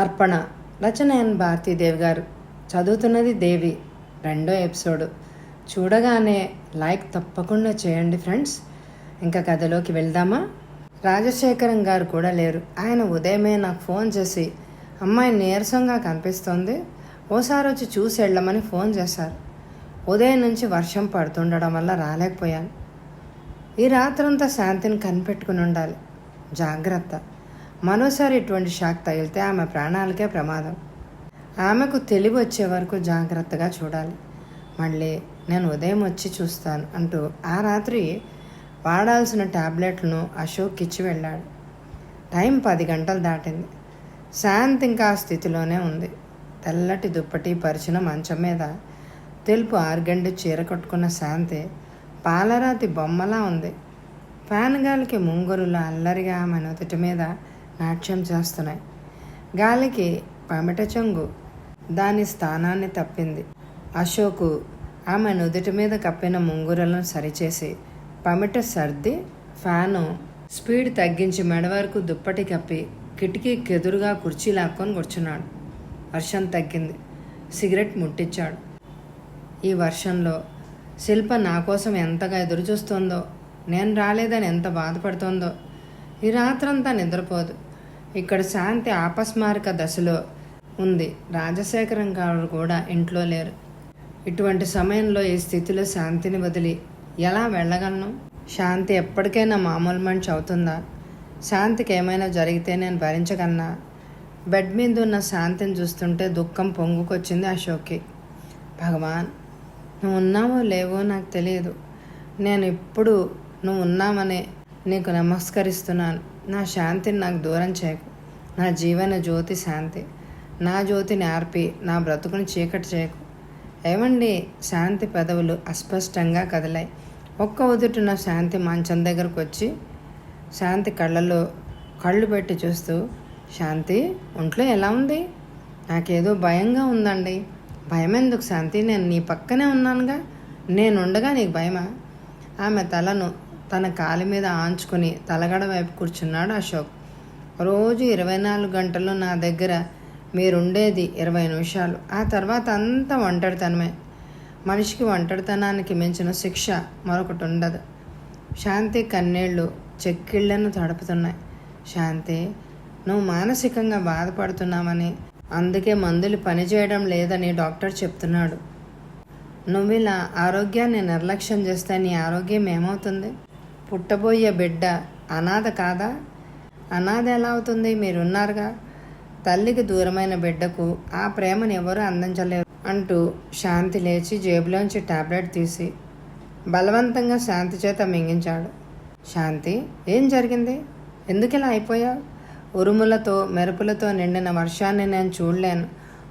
అర్పణ రచన ఎన్ భారతీదేవి గారు, చదువుతున్నది దేవి. 2వ ఎపిసోడు చూడగానే లైక్ తప్పకుండా చేయండి ఫ్రెండ్స్. ఇంకా కథలోకి వెళ్దామా? రాజశేఖరం గారు కూడా లేరు. ఆయన ఉదయమే నాకు ఫోన్ చేసి అమ్మాయి నీరసంగా కనిపిస్తోంది, ఓసారి వచ్చి చూసి వెళ్ళమని ఫోన్ చేశారు. ఉదయం నుంచి వర్షం పడుతుండడం వల్ల రాలేకపోయాను. ఈ రాత్రంతా శాంతిని కనిపెట్టుకుని ఉండాలి. జాగ్రత్త, మరోసారి ఇటువంటి షాక్ తగిలితే ఆమె ప్రాణాలకే ప్రమాదం. ఆమెకు తెలివి వచ్చే వరకు జాగ్రత్తగా చూడాలి. మళ్ళీ నేను ఉదయం వచ్చి చూస్తాను అంటూ ఆ రాత్రి వాడాల్సిన టాబ్లెట్లను అశోక్ ఇచ్చి వెళ్ళాడు. టైం 10 గంటలు దాటింది. శాంతి ఇంకా ఆ స్థితిలోనే ఉంది. తెల్లటి దుప్పటి పరిచిన మంచం మీద తెలుపు ఆర్గండి చీర కట్టుకున్న శాంతి పాలరాతి బొమ్మలా ఉంది. ఫ్యాన్ గాలికి ముంగురులు అల్లరిగా ఆమె నుదుటి మీద నాట్యం చేస్తున్నాయి. గాలికి పమిట చెంగు దాని స్థానాన్ని తప్పింది. అశోకు ఆమె నుదుటి మీద కప్పిన ముంగురలను సరిచేసి పమిట సర్ది ఫ్యాను స్పీడ్ తగ్గించి మెడ వరకు దుప్పటి కప్పి కిటికీకి ఎదురుగా కుర్చీ లాక్కొని కూర్చున్నాడు. వర్షం తగ్గింది. సిగరెట్ ముట్టించాడు. ఈ వర్షంలో శిల్ప నా కోసం ఎంతగా ఎదురుచూస్తోందో, నేను రాలేదని ఎంత బాధపడుతోందో. ఈ రాత్రంతా నిద్రపోదు. ఇక్కడ శాంతి ఆపస్మారక దశలో ఉంది. రాజశేఖరం గారు కూడా ఇంట్లో లేరు. ఇటువంటి సమయంలో ఈ స్థితిలో శాంతిని వదిలి ఎలా వెళ్ళగలను? శాంతి ఎప్పటికైనా మామూలు మనిషి అవుతుందా? శాంతికి ఏమైనా జరిగితే నేను భరించగలనా? బెడ్ మీద ఉన్న శాంతిని చూస్తుంటే దుఃఖం పొంగుకొచ్చింది అశోక్కి. భగవాన్, నువ్వు ఉన్నావో లేవో నాకు తెలియదు. నేను ఇప్పుడు నువ్వు ఉన్నామని నీకు నమస్కరిస్తున్నాను. నా శాంతిని నాకు దూరం చేయకు. నా జీవన జ్యోతి శాంతి. నా జ్యోతిని ఆర్పి నా బ్రతుకుని చీకటి చేయకు. ఏమండి? శాంతి పెదవులు అస్పష్టంగా కదిలాయి. ఒక్క ఉదుటున శాంతి మంచం దగ్గరకు వచ్చి శాంతి కళ్ళలో కళ్ళు పెట్టి చూస్తూ, శాంతి, ఒంట్లో ఎలా ఉంది? నాకేదో భయంగా ఉందండి. భయం ఎందుకు శాంతి? నేను నీ పక్కనే ఉన్నానుగా. నేనుండగా నీకు భయమా? ఆమె తలను తన కాలి మీద ఆంచుకుని తలగడ వైపు కూర్చున్నాడు అశోక్. రోజు 24 గంటలు నా దగ్గర మీరుండేది 20 నిమిషాలు. ఆ తర్వాత అంతా ఒంటరితనమే. మనిషికి ఒంటరితనానికి మించిన శిక్ష మరొకటి ఉండదు. శాంతి కన్నీళ్లు చెక్కిళ్లను తడుపుతున్నాయి. శాంతి, నువ్వు మానసికంగా బాధపడుతున్నావని, అందుకే మందులు పనిచేయడం లేదని డాక్టర్ చెప్తున్నాడు. నువ్వు ఇలా ఆరోగ్యాన్ని నిర్లక్ష్యం చేస్తే నీ ఆరోగ్యం ఏమవుతుంది? పుట్టబోయే బిడ్డ అనాథ కాదా? అనాథ ఎలా అవుతుంది? మీరున్నారుగా. తల్లికి దూరమైన బిడ్డకు ఆ ప్రేమను ఎవరూ అందించలేరు అంటూ శాంతి లేచి జేబులోంచి టాబ్లెట్ తీసి బలవంతంగా శాంతి చేత మింగించాడు. శాంతి, ఏం జరిగింది? ఎందుకు ఇలా అయిపోయావు? ఉరుములతో మెరుపులతో నిండిన వర్షాన్ని నేను చూడలేను.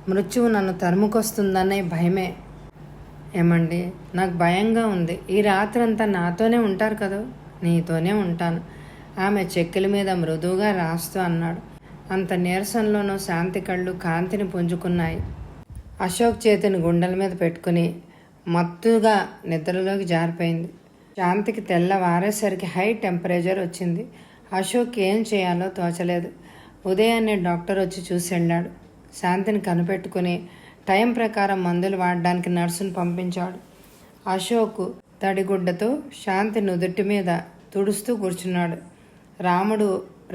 మృత్యువు నన్ను తరుముకొస్తుందనే భయమే. ఏమండి, నాకు భయంగా ఉంది. ఈ రాత్రంతా నాతోనే ఉంటారు కదా? నీతోనే ఉంటాను, ఆమె చెక్కిల మీద మృదువుగా రాస్తూ అన్నాడు. అంత నీరసంలోనూ శాంతి కళ్ళు కాంతిని పుంజుకున్నాయి. అశోక్ చేతిని గుండెల మీద పెట్టుకుని మత్తుగా నిద్రలోకి జారిపోయింది. శాంతికి తెల్లవారేసరికి హై టెంపరేచర్ వచ్చింది. అశోక్ ఏం చేయాలో తోచలేదు. ఉదయాన్నే డాక్టర్ వచ్చి చూసి వెళ్ళాడు. శాంతిని కనిపెట్టుకుని టైం ప్రకారం మందులు వాడడానికి నర్సును పంపించాడు. అశోక్ తడిగుడ్డతో శాంతి నుదుటి మీద తుడుస్తూ కూర్చున్నాడు. రాముడు,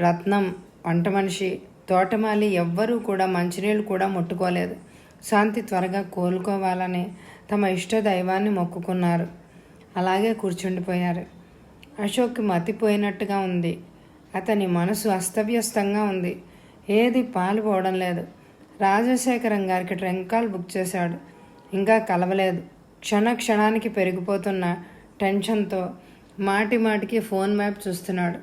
రత్నం, వంట మనిషి, తోటమాలి ఎవ్వరూ కూడా మంచినీళ్ళు కూడా ముట్టుకోలేదు. శాంతి త్వరగా కోలుకోవాలని తమ ఇష్ట దైవాన్ని మొక్కుకున్నారు. అలాగే కూర్చుండిపోయారు. అశోక్కి మతిపోయినట్టుగా ఉంది. అతని మనసు అస్తవ్యస్తంగా ఉంది. ఏది పాలుపోవడం లేదు. రాజశేఖరం గారికి ట్రంక్ కాల్ బుక్ చేశాడు. ఇంకా కలవలేదు. క్షణానికి పెరిగిపోతున్న టెన్షన్తో మాటి మాటికి ఫోన్ మ్యాప్ చూస్తున్నాడు.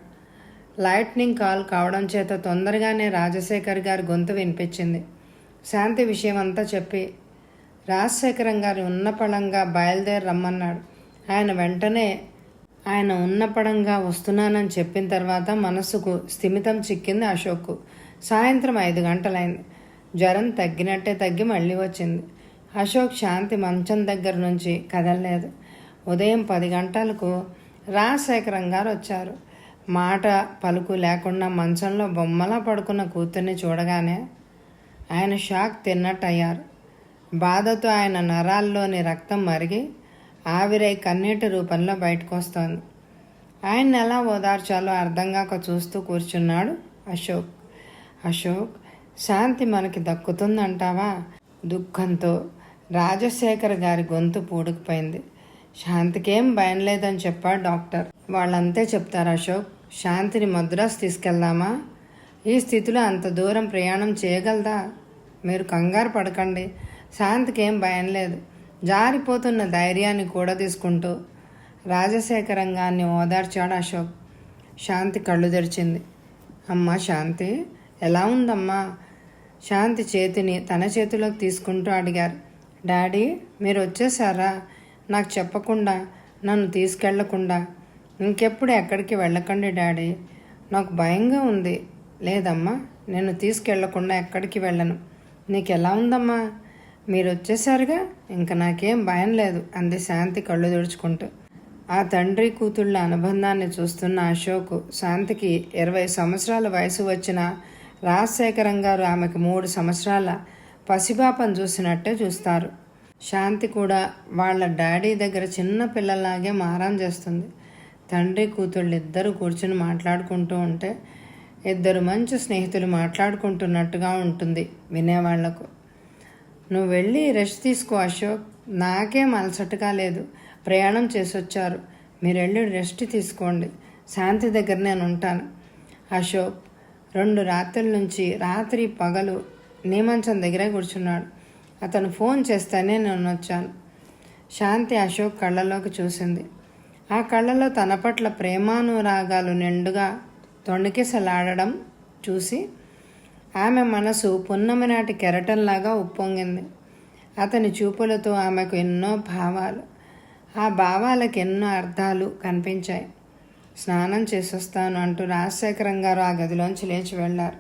లైట్నింగ్ కాల్ కావడం చేత తొందరగానే రాజశేఖర్ గారి గొంతు వినిపించింది. శాంతి విషయం అంతా చెప్పి రాజశేఖరం గారి ఉన్నపళంగా బయలుదేరి రమ్మన్నాడు. ఆయన వెంటనే ఆయన ఉన్నపడంగా వస్తున్నానని చెప్పిన తర్వాత మనసుకు స్థిమితం చిక్కింది అశోక్కు. సాయంత్రం 5 గంటలైంది. జ్వరం తగ్గినట్టే తగ్గి మళ్ళీ వచ్చింది. అశోక్ శాంతి మంచం దగ్గర నుంచి కదలలేదు. ఉదయం 10 గంటలకు రాజశేఖరం గారు వచ్చారు. మాట పలుకు లేకుండా మంచంలో బొమ్మలా పడుకున్న కూతుర్ని చూడగానే ఆయన షాక్ తిన్నట్టయ్యారు. బాధతో ఆయన నరాల్లోని రక్తం మరిగి ఆవిరై కన్నీటి రూపంలో బయటకు వస్తోంది. ఆయన్ని ఎలా ఓదార్చాలో అర్థం కాక చూస్తూ కూర్చున్నాడు అశోక్. అశోక్, శాంతి మనకి దక్కుతుందంటావా? దుఃఖంతో రాజశేఖర్ గారి గొంతు పూడుకుపోయింది. శాంతికేం భయం లేదని చెప్పాడు డాక్టర్. వాళ్ళంతే చెప్తారు అశోక్. శాంతిని మద్రాసు తీసుకెళ్దామా? ఈ స్థితిలో అంత దూరం ప్రయాణం చేయగలదా? మీరు కంగారు పడకండి, శాంతికి ఏం భయం లేదు. జారిపోతున్న ధైర్యాన్ని కూడా తీసుకుంటూ రాజశేఖరంగాన్ని ఓదార్చాడు అశోక్. శాంతి కళ్ళు తెరిచింది. అమ్మా శాంతి, ఎలా ఉందమ్మా? శాంతి చేతిని తన చేతిలోకి తీసుకుంటూ అడిగారు. డాడీ, మీరు వచ్చేసారా? నాకు చెప్పకుండా, నన్ను తీసుకెళ్లకుండా. ఇంకెప్పుడు ఎక్కడికి వెళ్ళకండి డాడీ, నాకు భయంగా ఉంది. లేదమ్మా, నేను తీసుకెళ్లకుండా ఎక్కడికి వెళ్ళను. నీకెలా ఉందమ్మా? మీరు వచ్చేసారుగా, ఇంకా నాకేం భయం లేదు అంది శాంతి కళ్ళు తుడుచుకుంటూ. ఆ తండ్రి కూతుళ్ళ అనుబంధాన్ని చూస్తున్న అశోక్ శాంతికి 20 సంవత్సరాల వయసు వచ్చిన రాజశేఖరం గారు ఆమెకు 3 సంవత్సరాల పసిపాపను చూసినట్టే చూస్తారు. శాంతి కూడా వాళ్ళ డాడీ దగ్గర చిన్న పిల్లలాగే మారం చేస్తుంది. తండ్రి కూతుళ్ళు ఇద్దరు కూర్చుని మాట్లాడుకుంటూ ఉంటే ఇద్దరు మంచి స్నేహితులు మాట్లాడుకుంటున్నట్టుగా ఉంటుంది వినేవాళ్లకు. నువ్వు వెళ్ళి రెస్ట్ తీసుకో అశోక్, నాకేం అలసటగా లేదు. ప్రయాణం చేసొచ్చారు, మీరు వెళ్ళి రెస్ట్ తీసుకోండి. శాంతి దగ్గర నేను ఉంటాను. అశోక్ 2 రాత్రుల నుంచి రాత్రి పగలు నీ మంచం దగ్గరే కూర్చున్నాడు. అతను ఫోన్ చేస్తేనే నేను వచ్చాను. శాంతి అశోక్ కళ్ళలోకి చూసింది. ఆ కళ్ళలో తన పట్ల ప్రేమానురాగాలు నిండుగా తొణికిసలాడడం చూసి ఆమె మనసు పున్నమి నాటి కెరటంలాగా ఉప్పొంగింది. అతని చూపులతో ఆమెకు ఎన్నో భావాలు, ఆ భావాలకు ఎన్నో అర్థాలు కనిపించాయి. స్నానం చేసొస్తాను అంటూ రాజశేఖరం గారు ఆ గదిలోంచి లేచి వెళ్ళారు.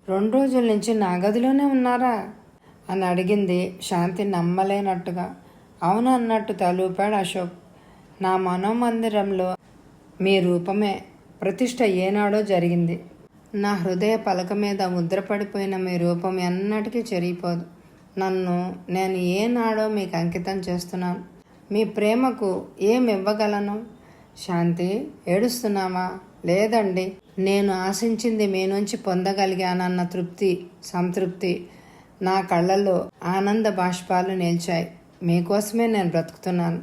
2 రోజుల నుంచి నా గదిలోనే ఉన్నారా అని అడిగింది శాంతి నమ్మలేనట్టుగా. అవును అన్నట్టు తలూపాడు అశోక్. నా మనోమందిరంలో మీ రూపమే ప్రతిష్ఠ ఏనాడో జరిగింది. నా హృదయ పలక మీద ముద్రపడిపోయిన మీ రూపం ఎన్నటికీ చెరిగిపోదు. నేను ఏనాడో మీకు అంకితం చేస్తున్నాను. మీ ప్రేమకు ఏమి ఇవ్వగలను? శాంతి, ఏడుస్తున్నావా? లేదండి, నేను ఆశించింది మీ నుంచి పొందగలిగానన్న సంతృప్తి నా కళ్ళల్లో ఆనంద బాష్పాలు నిలిచాయి. మీకోసమే నేను బ్రతుకుతున్నాను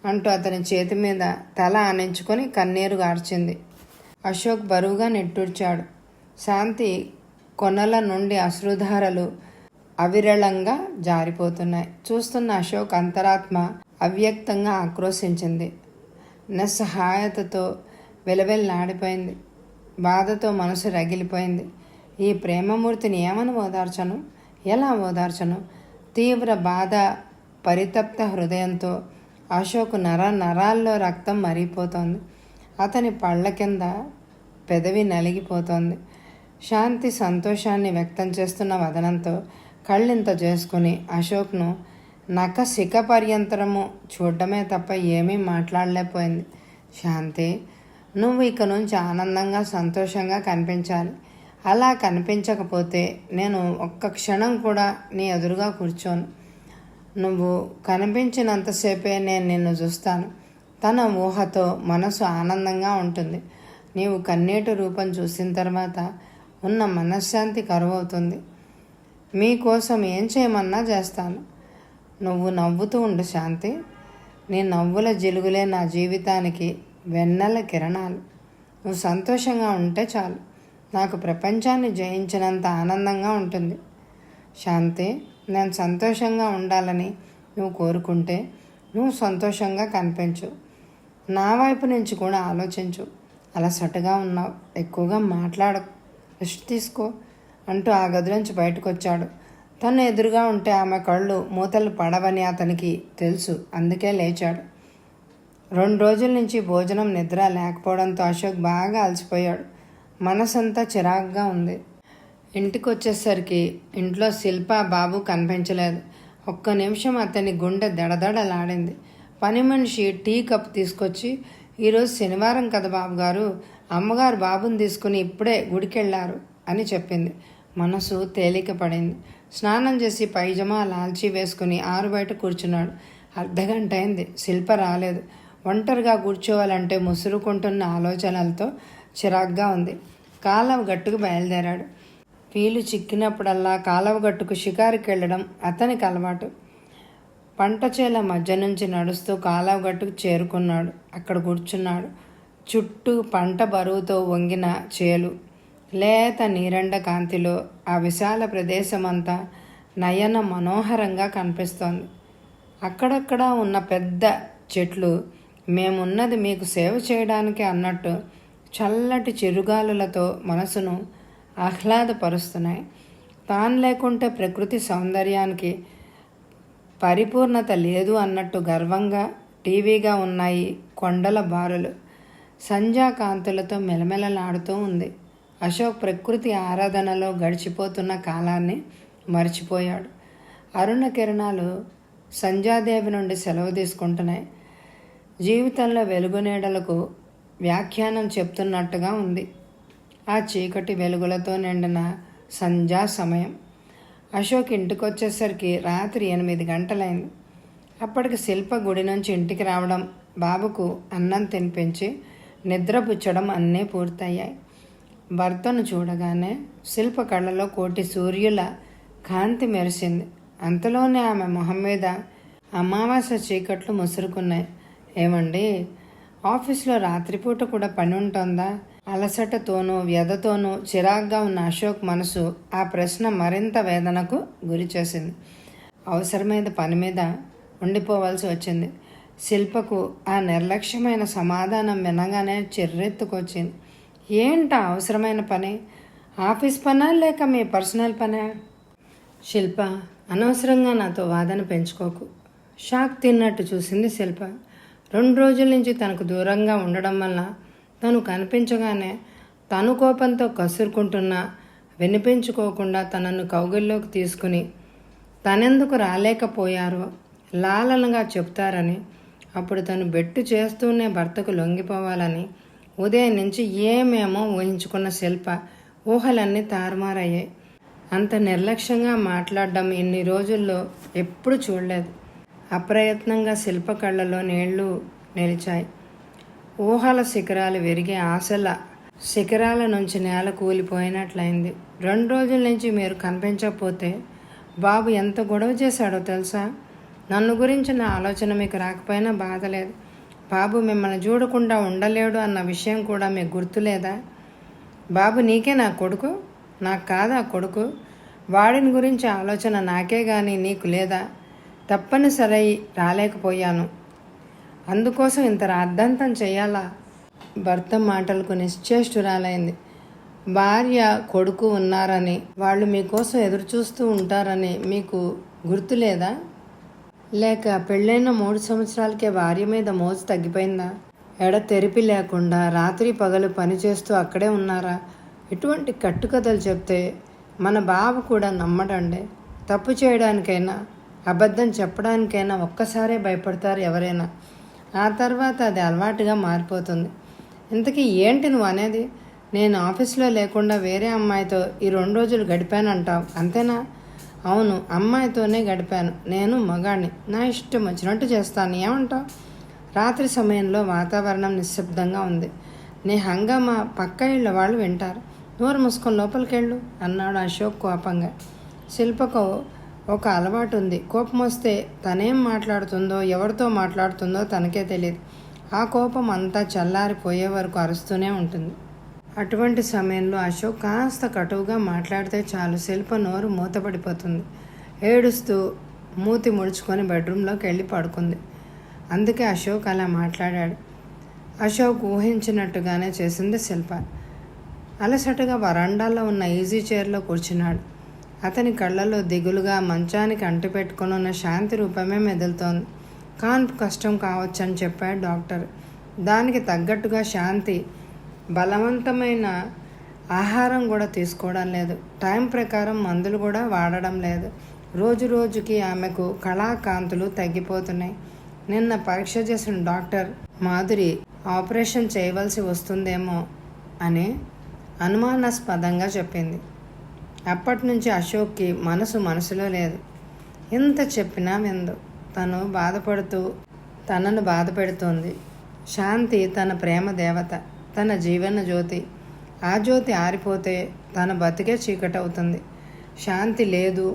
అంటూ అతని చేతి మీద తల ఆనించుకొని కన్నీరు గార్చింది. అశోక్ బరువుగా నిట్టూర్చాడు. శాంతి కొనల నుండి అశ్రుధారలు అవిరళంగా జారిపోతున్నాయి. చూస్తున్న అశోక్ అంతరాత్మ అవ్యక్తంగా ఆక్రోశించింది. నిస్సహాయతతో వెలవెల్లాడిపోయింది. బాధతో మనసు రగిలిపోయింది. ఈ ప్రేమమూర్తిని ఏమని ఓదార్చను? ఎలా ఓదార్చను? తీవ్ర బాధ పరితప్త హృదయంతో అశోక్ నరాల్లో రక్తం మరిగిపోతోంది. అతని పళ్ళ కింద పెదవి నలిగిపోతోంది. శాంతి సంతోషాన్ని వ్యక్తం చేస్తున్న వదనంతో కళ్ళింత చేసుకుని అశోక్ను నఖశిఖ పర్యంతరము చూడడమే తప్ప ఏమీ మాట్లాడలేకపోయింది. శాంతి, నువ్వు ఇక నుంచి ఆనందంగా సంతోషంగా కనిపించాలి. అలా కనిపించకపోతే నేను ఒక్క క్షణం కూడా నీ ఎదురుగా కూర్చోను. నువ్వు కనిపించినంతసేపే నేను నిన్ను చూస్తాను. తన ఊహతో మనసు ఆనందంగా ఉంటుంది. నీవు కన్నీటి రూపం చూసిన తర్వాత ఉన్న మనశ్శాంతి కరువవుతుంది. మీకోసం ఏం చేయమన్నా చేస్తాను. నువ్వు నవ్వుతూ ఉండు శాంతి. నీ నవ్వుల జిలుగులే నా జీవితానికి వెన్నెల కిరణాలు. నువ్వు సంతోషంగా ఉంటే చాలు, నాకు ప్రపంచాన్ని జయించినంత ఆనందంగా ఉంటుంది. శాంతి, నేను సంతోషంగా ఉండాలని నువ్వు కోరుకుంటే నువ్వు సంతోషంగా కనిపించు. నా వైపు నుంచి కూడా ఆలోచించు. అలసటగా ఉన్నావు, ఎక్కువగా మాట్లాడకు, రెస్ట్ తీసుకో అంటూ ఆ గదిలోంచి బయటకు వచ్చాడు. తను ఎదురుగా ఉంటే ఆమె కళ్ళు మూతలు పడవని అతనికి తెలుసు. అందుకే లేచాడు. 2 రోజుల నుంచి భోజనం నిద్ర లేకపోవడంతో అశోక్ బాగా అలసిపోయాడు. మనసంతా చిరాగ్గా ఉంది. ఇంటికి వచ్చేసరికి ఇంట్లో శిల్ప బాబు కనిపించలేదు. ఒక్క నిమిషం అతని గుండె దడదడలాడింది. పని మనిషి టీ కప్ తీసుకొచ్చి, ఈరోజు శనివారం కదా బాబుగారు, అమ్మగారు బాబుని తీసుకుని ఇప్పుడే గుడికెళ్ళారు అని చెప్పింది. మనసు తేలిక పడింది. స్నానం చేసి పైజమా లాల్చీ వేసుకుని ఆరు బయట కూర్చున్నాడు. అర్ధగంట అయింది. శిల్ప రాలేదు. ఒంటరిగా కూర్చోవాలంటే ముసురుకుంటున్న ఆలోచనలతో చిరాగ్గా ఉంది. కాలవ గట్టుకు బయలుదేరాడు. వీలు చిక్కినప్పుడల్లా కాలవ గట్టుకు షికారుకి వెళ్ళడం అతనికి అలవాటు. పంట చేల మధ్య నుంచి నడుస్తూ కాలవ గట్టుకు చేరుకున్నాడు. అక్కడ కూర్చున్నాడు. చుట్టూ పంట బరువుతో వంగిన చేలు, లేత నీరెండ కాంతిలో ఆ విశాల ప్రదేశమంతా నయన మనోహరంగా కనిపిస్తోంది. అక్కడక్కడ ఉన్న పెద్ద చెట్లు మేమున్నది మీకు సేవ చేయడానికి అన్నట్టు చల్లటి చిరుగాలులతో మనసును ఆహ్లాదపరుస్తున్నాయి. తాను లేకుంటే ప్రకృతి సౌందర్యానికి పరిపూర్ణత లేదు అన్నట్టు గర్వంగా టీవీగా ఉన్నాయి కొండల బారులు. సంధ్యాకాంతులతో మెలమెలలాడుతూ ఉంది. అశోక్ ప్రకృతి ఆరాధనలో గడిచిపోతున్న కాలాన్ని మర్చిపోయాడు. అరుణ కిరణాలు సంధ్యాదేవి నుండి సెలవు తీసుకుంటున్నాయి. జీవితంలో వెలుగునీడలకు వ్యాఖ్యానం చెప్తున్నట్టుగా ఉంది. ఆ చీకటి వెలుగులతో నిండిన సంధ్యా సమయం. అశోక్ ఇంటికొచ్చేసరికి రాత్రి 8 గంటలైంది. అప్పటికి శిల్ప గుడి నుంచి ఇంటికి రావడం, బాబుకు అన్నం తినిపించి నిద్రపుచ్చడం అన్నీ పూర్తయ్యాయి. భర్తను చూడగానే శిల్ప కళ్ళలో కోటి సూర్యుల కాంతి మెరిసింది. అంతలోనే ఆమె మొహం మీద అమావాస్య చీకట్లు ముసురుకున్నాయి. ఏమండి, ఆఫీస్లో రాత్రిపూట కూడా పని ఉంటుందా? అలసటతోనూ వ్యధతోనూ చిరాగ్గా ఉన్న అశోక్ మనసు ఆ ప్రశ్న మరింత వేదనకు గురి చేసింది. అవసరమైన పని మీద ఉండిపోవాల్సి వచ్చింది. శిల్పకు ఆ నిర్లక్ష్యమైన సమాధానం వినగానే చిర్రెత్తుకొచ్చింది. ఏంటా అవసరమైన పని? ఆఫీస్ పనా లేక మీ పర్సనల్ పనా? శిల్ప, అనవసరంగా నాతో వాదన పెంచుకోకు. షాక్ తిన్నట్టు చూసింది శిల్ప. 2 రోజుల నుంచి తనకు దూరంగా ఉండడం వల్ల తను కనిపించగానే తను కోపంతో కసురుకుంటున్నా వినిపించుకోకుండా తనను కౌగిల్లోకి తీసుకుని తనెందుకు రాలేకపోయారో లాలనగా చెప్తారని, అప్పుడు తను బెట్టు చేస్తూనే భర్తకు లొంగిపోవాలని ఉదయం నుంచి ఏమేమో ఊహించుకున్న శిల్ప ఊహలన్నీ తారుమారయ్యాయి. అంత నిర్లక్ష్యంగా మాట్లాడడం ఇన్ని రోజుల్లో ఎప్పుడు చూడలేదు. అప్రయత్నంగా శిల్ప కళ్ళలో నీళ్లు నిలిచాయి. ఊహల శిఖరాలు విరిగి ఆశల శిఖరాల నుంచి నేల కూలిపోయినట్లయింది. 2 రోజుల నుంచి మీరు కనిపించకపోతే బాబు ఎంత గొడవ చేశాడో తెలుసా? నన్ను గురించిన ఆలోచన మీకు రాకపోయినా బాధ లేదు. బాబు మిమ్మల్ని చూడకుండా ఉండలేడు అన్న విషయం కూడా మీకు గుర్తులేదా? బాబు నీకే నా కొడుకు, నాకు కాదా కొడుకు? వాడిని గురించి ఆలోచన నాకే కానీ నీకు లేదా? తప్పనిసరి రాలేకపోయాను, అందుకోసం ఇంత రాద్ధాంతం చేయాలా? భర్త మాటలకు నిశ్చేష్టురాలైంది. భార్య కొడుకు ఉన్నారని, వాళ్ళు మీకోసం ఎదురు చూస్తూ ఉంటారని మీకు గుర్తులేదా? లేక పెళ్ళైన 3 సంవత్సరాలకే భార్య మీద మోజు తగ్గిపోయిందా? ఎడతెరిపి లేకుండా రాత్రి పగలు పనిచేస్తూ అక్కడే ఉన్నారా? ఇటువంటి కట్టుకథలు చెప్తే మన బాబు కూడా నమ్మడండి. తప్పు చేయడానికైనా అబద్ధం చెప్పడానికైనా ఒక్కసారే భయపడతారు ఎవరైనా. ఆ తర్వాత అది అలవాటుగా మారిపోతుంది. ఇంతకీ ఏంటి నువ్వు అనేది? నేను ఆఫీస్లో లేకుండా వేరే అమ్మాయితో ఈ 2 రోజులు గడిపానంటావు, అంతేనా? అవును, అమ్మాయితోనే గడిపాను. నేను మగాడిని, నా ఇష్టం వచ్చినట్టు చేస్తాను, ఏమంటావు? రాత్రి సమయంలో వాతావరణం నిశ్శబ్దంగా ఉంది. నీ హంగామా పక్క ఇళ్ళ వాళ్ళు వింటారు. నోరు మూసుకొని లోపలికెళ్ళు అన్నాడు అశోక్ కోపంగా. శిల్పకు ఒక అలవాటు ఉంది. కోపం వస్తే తనేం మాట్లాడుతుందో ఎవరితో మాట్లాడుతుందో తనకే తెలియదు. ఆ కోపం అంతా చల్లారిపోయే వరకు అరుస్తూనే ఉంటుంది. అటువంటి సమయంలో అశోక్ కాస్త కటువుగా మాట్లాడితే చాలు శిల్ప నోరు మూతపడిపోతుంది. ఏడుస్తూ మూతి ముడుచుకొని బెడ్రూమ్లోకి వెళ్ళి పడుకుంది. అందుకే అశోక్ అలా మాట్లాడాడు. అశోక్ ఊహించినట్టుగానే చేసింది శిల్ప. అలసటగా వరండాలో ఉన్న ఈజీ చైర్లో కూర్చున్నాడు. అతని కళ్ళలో దిగులుగా మంచానికి అంటిపెట్టుకుని ఉన్న శాంతి రూపమే మెదులుతోంది. కాన్పు కష్టం కావచ్చని చెప్పాడు డాక్టర్. దానికి తగ్గట్టుగా శాంతి బలవంతమైన ఆహారం కూడా తీసుకోవడం లేదు. టైం ప్రకారం మందులు కూడా వాడడం లేదు. రోజు రోజుకి ఆమెకు కళాకాంతులు తగ్గిపోతున్నాయి. నిన్న పరీక్ష చేసిన డాక్టర్ మాధురి ఆపరేషన్ చేయవలసి వస్తుందేమో అని అనుమానాస్పదంగా చెప్పింది. అప్పటి నుంచి అశోక్కి మనసులో లేదు. ఎంత చెప్పినా విందు. తనను బాధ పెడుతోంది. శాంతి తన ప్రేమ దేవత, తన జీవన జ్యోతి. ఆ జ్యోతి ఆరిపోతే తన బతికే చీకటవుతుంది. శాంతి లేదు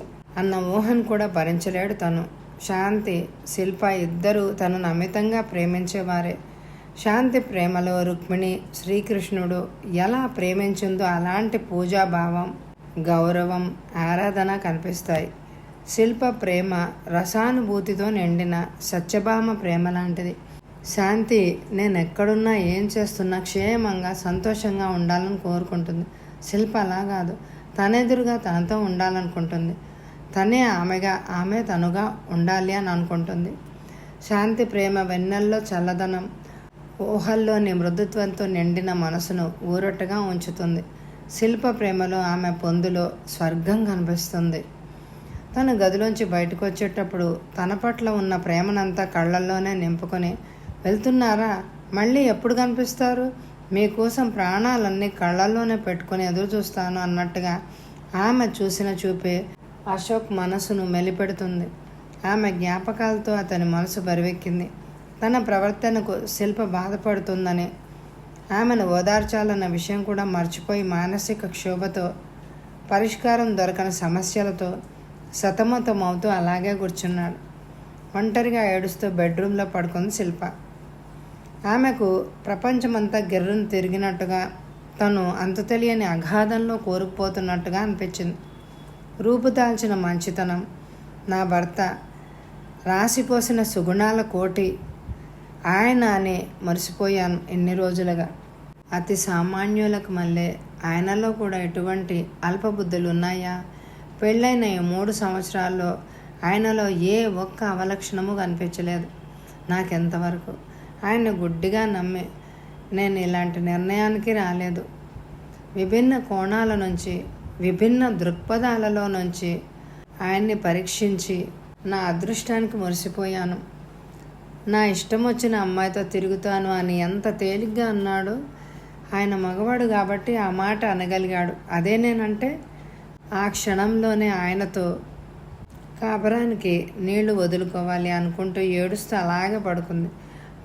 అన్న ఊహను కూడా భరించలేడు తను. శాంతి, శిల్ప ఇద్దరూ తనను అమితంగా ప్రేమించేవారే. శాంతి ప్రేమలో రుక్మిణి శ్రీకృష్ణుడు ఎలా ప్రేమించిందో అలాంటి పూజాభావం, గౌరవం, ఆరాధన కనిపిస్తాయి. శిల్ప ప్రేమ రసానుభూతితో నిండిన సత్యభామ ప్రేమ లాంటిది. శాంతి నేనెక్కడున్నా ఏం చేస్తున్నా క్షేమంగా సంతోషంగా ఉండాలని కోరుకుంటుంది. శిల్ప అలా కాదు, తనెదురుగా తనతో ఉండాలనుకుంటుంది. తనే ఆమె తనుగా ఉండాలి అని అనుకుంటుంది. శాంతి ప్రేమ వెన్నెల్లో చల్లదనం, ఊహల్లోని మృదుత్వంతో నిండిన మనసును ఊరటగా ఉంచుతుంది. శిల్ప ప్రేమలో ఆమె పొందులో స్వర్గం కనిపిస్తుంది. తన గదిలోంచి బయటకు వచ్చేటప్పుడు తన పట్ల ఉన్న ప్రేమనంతా కళ్ళల్లోనే నింపుకొని, వెళ్తున్నారా, మళ్ళీ ఎప్పుడు కనిపిస్తారు, మీకోసం ప్రాణాలన్నీ కళ్ళల్లోనే పెట్టుకొని ఎదురు చూస్తాను అన్నట్టుగా ఆమె చూసిన చూపే అశోక్ మనసును మెలిపెడుతుంది. ఆమె జ్ఞాపకాలతో అతని మనసు బరువెక్కింది. తన ప్రవర్తనకు శిల్ప బాధపడుతుందని, ఆమెను ఓదార్చాలన్న విషయం కూడా మర్చిపోయి మానసిక క్షోభతో, పరిష్కారం దొరకని సమస్యలతో సతమతమవుతూ అలాగే కూర్చున్నాడు. ఒంటరిగా ఏడుస్తూ బెడ్రూమ్లో పడుకుంది శిల్ప. ఆమెకు ప్రపంచమంతా గిర్రను తిరిగినట్టుగా, తను అంతు తెలియని అగాధంలో కోరుకుపోతున్నట్టుగా అనిపించింది. రూపుదాల్చిన మంచితనం, నా భర్త, రాసిపోసిన సుగుణాల కోటి ఆయన అని మర్చిపోయాను ఎన్ని రోజులుగా. అతి సామాన్యులకు మళ్ళీ ఆయనలో కూడా ఎటువంటి అల్పబుద్ధులు ఉన్నాయా? పెళ్ళైన 3 సంవత్సరాల్లో ఆయనలో ఏ ఒక్క అవలక్షణము కనిపించలేదు నాకెంతవరకు. ఆయన గుడ్డిగా నమ్మి నేను ఇలాంటి నిర్ణయానికి రాలేదు. విభిన్న కోణాల నుంచి, విభిన్న దృక్పథాలలో నుంచి ఆయన్ని పరీక్షించి నా అదృష్టానికి మురిసిపోయాను. నా ఇష్టం వచ్చిన అమ్మాయితో తిరుగుతాను అని ఎంత తేలిగ్గా అన్నాడు. ఆయన మగవాడు కాబట్టి ఆ మాట అనగలిగాడు. అదే నేనంటే ఆ క్షణంలోనే ఆయనతో కాపురానికి నీళ్లు వదులుకోవాలి అనుకుంటూ ఏడుస్తూ అలాగే పడుకుంది.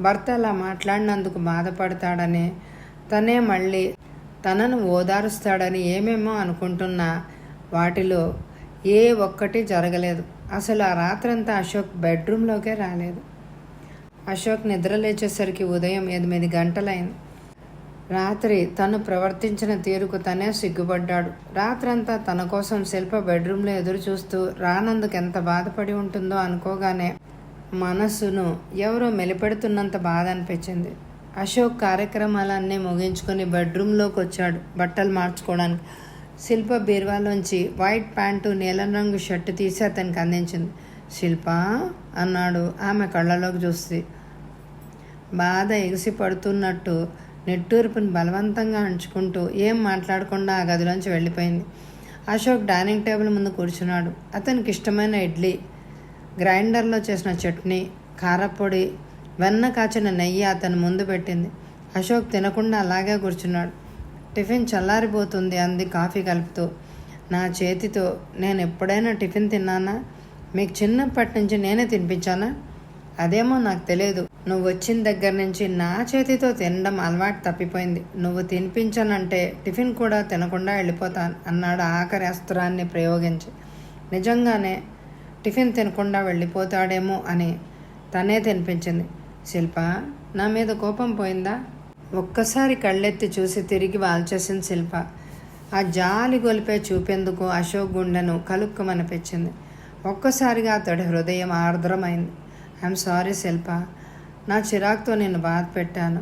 భర్త అలా మాట్లాడినందుకు బాధపడతాడని, తనే మళ్ళీ తనను ఓదారుస్తాడని ఏమేమో అనుకుంటున్నా వాటిలో ఏ ఒక్కటి జరగలేదు. అసలు ఆ రాత్రంతా అశోక్ బెడ్రూమ్లోకే రాలేదు. అశోక్ నిద్ర లేచేసరికి ఉదయం 8 గంటలైంది. రాత్రి తను ప్రవర్తించిన తీరుకు తనే సిగ్గుపడ్డాడు. రాత్రంతా తన కోసం శిల్ప బెడ్రూమ్లో ఎదురు చూస్తూ రానందుకు ఎంత బాధపడి ఉంటుందో అనుకోగానే మనస్సును ఎవరో మెలిపెడుతున్నంత బాధ అనిపించింది. అశోక్ కార్యక్రమాలన్నీ ముగించుకొని బెడ్రూమ్లోకి వచ్చాడు బట్టలు మార్చుకోవడానికి. శిల్ప బీరువాలోంచి వైట్ ప్యాంటు, నీలం రంగు షర్టు తీసి అతనికి అందించింది. శిల్ప అన్నాడు ఆమె కళ్ళలోకి చూసి. బాధ ఎగిసి పడుతున్నట్టు నిట్టూర్పుని బలవంతంగా అంచుకుంటూ ఏం మాట్లాడకుండా ఆ గదిలోంచి వెళ్ళిపోయింది. అశోక్ డైనింగ్ టేబుల్ ముందు కూర్చున్నాడు. అతనికి ఇష్టమైన ఇడ్లీ, గ్రైండర్లో చేసిన చట్నీ, కారపొడి, వెన్న కాచిన నెయ్యి అతని ముందు పెట్టింది. అశోక్ తినకుండా అలాగే కూర్చున్నాడు. టిఫిన్ చల్లారిపోతుంది అంది కాఫీ కలుపుతూ. నా చేతితో నేను ఎప్పుడైనా టిఫిన్ తిన్నానా? మీకు చిన్నప్పటి నుంచి నేనే తినిపించానా? అదేమో నాకు తెలియదు. నువ్వు వచ్చిన దగ్గర నుంచి నా చేతితో తినడం అలవాటు తప్పిపోయింది. నువ్వు తినిపించానంటే టిఫిన్ కూడా తినకుండా వెళ్ళిపోతాను అన్నాడు ఆఖరి అస్త్రాన్ని ప్రయోగించి. నిజంగానే టిఫిన్ తినకుండా వెళ్ళిపోతాడేమో అని తనే తినిపించింది. శిల్ప, నా మీద కోపం పోయిందా? ఒక్కసారి కళ్ళెత్తి చూసి తిరిగి వాల్చేసింది శిల్ప. ఆ జాలి గొలిపే చూపేందుకు అశోక్ గుండెను కలుక్కుమనిపించింది. ఒక్కసారిగా అతడి హృదయం ఆర్ద్రమైంది. ఐఎమ్ సారీ శిల్ప, నా చిరాకుతో నేను బాధ పెట్టాను.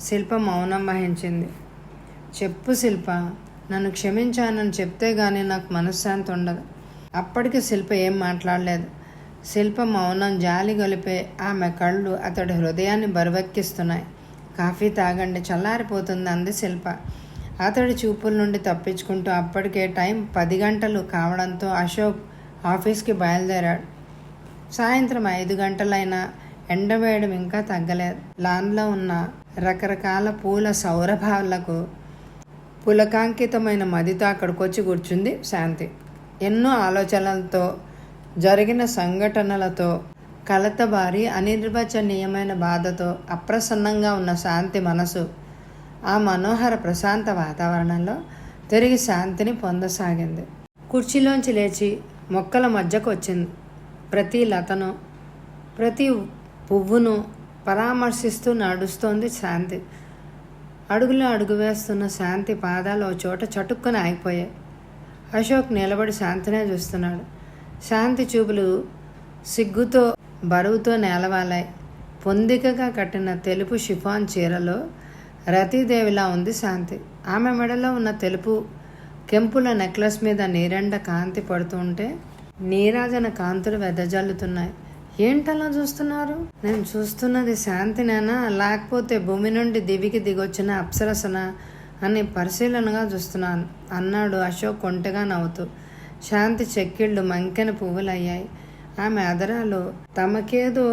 శిల్ప మౌనం వహించింది. చెప్పు శిల్ప, నన్ను క్షమించానని చెప్తే గానీ నాకు మనశ్శాంతి ఉండదు. అప్పటికి శిల్ప ఏం మాట్లాడలేదు. శిల్ప మౌనం జాలి గొలిపే ఆమె కళ్ళు అతడి హృదయాన్ని బరువెక్కిస్తున్నాయి. కాఫీ తాగండి, చల్లారిపోతుంది అంది శిల్ప. అతడి చూపుల నుండి తప్పించుకుంటూ అప్పటికే టైం 10 గంటలు కావడంతో అశోక్ ఆఫీస్కి బయలుదేరాడు. సాయంత్రం 5 గంటలైనా ఎండవేయడం ఇంకా తగ్గలేదు. లాన్లో ఉన్న రకరకాల పూల సౌరభాలకు పులకాంకితమైన మదితో అక్కడికి వచ్చి కూర్చుంది శాంతి. ఎన్నో ఆలోచనలతో, జరిగిన సంఘటనలతో కలతబారి అనిర్వచనీయమైన బాధతో అప్రసన్నంగా ఉన్న శాంతి మనసు ఆ మనోహర ప్రశాంత వాతావరణంలో తిరిగి శాంతిని పొందసాగింది. కుర్చీలోంచి లేచి మొక్కల మధ్యకు వచ్చింది. ప్రతి లతను, ప్రతి పువ్వును పరామర్శిస్తూ నడుస్తోంది శాంతి. అడుగులో అడుగు వేస్తున్న శాంతి పాదాలు ఓ చోట చటుక్కున ఆగిపోయాయి. అశోక్ నిలబడి శాంతినే చూస్తున్నాడు. శాంతి చూపులు సిగ్గుతో బరువుతో నేలవాలాయి. పొందికగా కట్టిన తెలుపు షిఫాన్ చీరలో రతీదేవిలా ఉంది శాంతి. ఆమె మెడలో ఉన్న తెలుపు కెంపుల నెక్లెస్ మీద నీరెండ కాంతి పడుతూ ఉంటే నీరాజన కాంతులు వెదజల్లుతున్నాయి. ఏంటలా చూస్తున్నారు? నేను చూస్తున్నది శాంతినేనా, లేకపోతే భూమి నుండి దివికి దిగొచ్చిన అప్సరసన అని పరిశీలనగా చూస్తున్నాను అన్నాడు అశోక్ కొంటెగా నవ్వుతూ. శాంతి చెక్కిళ్ళు మంకెన పువ్వులయ్యాయి. ఆమె అదరాలు తమకేదో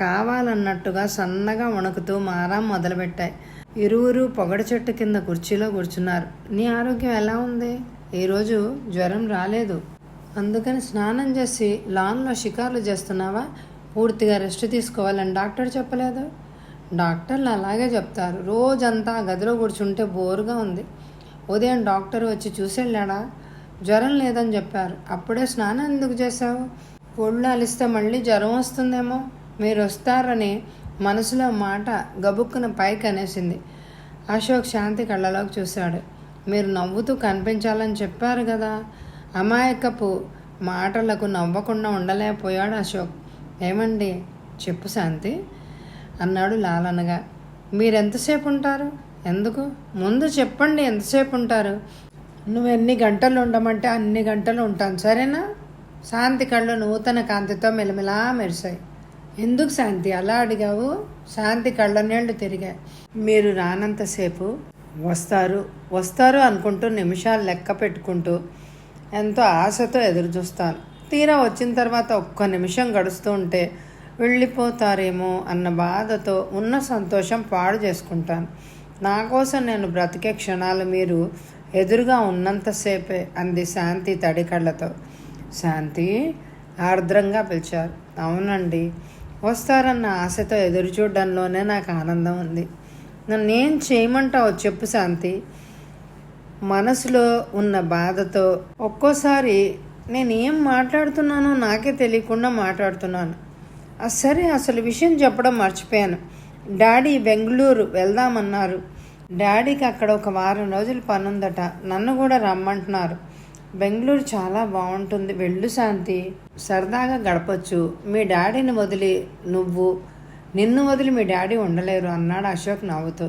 కావాలన్నట్టుగా సన్నగా వణుకుతూ మారం మొదలుపెట్టాయి. ఇరువురు పొగడ చెట్టు కింద కుర్చీలో కూర్చున్నారు. నీ ఆరోగ్యం ఎలా ఉంది? ఈరోజు జ్వరం రాలేదు, అందుకని స్నానం చేసి లాన్లో షికార్లు చేస్తున్నావా? పూర్తిగా రెస్ట్ తీసుకోవాలని డాక్టర్ చెప్పలేదు? డాక్టర్లు అలాగే చెప్తారు. రోజంతా గదిలో కూర్చుంటే బోరుగా ఉంది. ఉదయం డాక్టర్ వచ్చి చూసెళ్ళాడా? జ్వరం లేదని చెప్పారు. అప్పుడే స్నానం ఎందుకు చేశావు? ఒళ్ళు అలిస్తే మళ్ళీ జ్వరం వస్తుందేమో. మీరు వస్తారని మనసులో మాట గబుక్కున పైకి అనేసింది. అశోక్ శాంతి కళ్ళలోకి చూశాడు. మీరు నవ్వుతూ కనిపించాలని చెప్పారు కదా. అమాయకపు మాటలకు నవ్వకుండా ఉండలేకపోయాడు అశోక్. ఏమండి చెప్పు శాంతి అన్నాడు లాలనగా. మీరెంతసేపు ఉంటారు? ఎందుకు? ముందు చెప్పండి, ఎంతసేపు ఉంటారు? నువ్వు ఎన్ని గంటలు ఉండమంటే అన్ని గంటలు ఉంటాను, సరేనా? శాంతి కళ్ళు నూతన కాంతితో మెలమెలా మెరిశాయి. ఎందుకు శాంతి అలా అడిగావు? శాంతి కళ్ళ నీళ్లు తిరిగాయి. మీరు రానంతసేపు వస్తారు వస్తారు అనుకుంటూ నిమిషాలు లెక్క పెట్టుకుంటూ ఎంతో ఆశతో ఎదురు చూస్తాను. తీరా వచ్చిన తర్వాత ఒక్క నిమిషం గడుస్తూ ఉంటే వెళ్ళిపోతారేమో అన్న బాధతో ఉన్న సంతోషం పాడు చేసుకుంటాను. నా కోసం నేను బ్రతికే క్షణాలు మీరు ఎదురుగా ఉన్నంతసేపే అంది శాంతి తడి కళ్ళతో. శాంతి ఆర్ద్రంగా పిలిచారు. అవునండి, వస్తారన్న ఆశతో ఎదురు చూడడంలోనే నాకు ఆనందం ఉంది. నన్నేం చేయమంటావో చెప్పు శాంతి. మనసులో ఉన్న బాధతో ఒక్కోసారి నేను ఏం మాట్లాడుతున్నానో నాకే తెలియకుండా మాట్లాడుతున్నాను. సరే, అసలు విషయం చెప్పడం మర్చిపోయాను. డాడీ బెంగళూరు వెళ్దామన్నారు. డాడీకి అక్కడ ఒక వారం రోజులు పనుందట. నన్ను కూడా రమ్మంటున్నారు. బెంగళూరు చాలా బాగుంటుంది, వెళ్ళు శాంతి. సరదాగా గడపచ్చు. మీ డాడీని వదిలి నిన్ను వదిలి మీ డాడీ ఉండలేరు అన్నాడు అశోక్ నవ్వుతూ.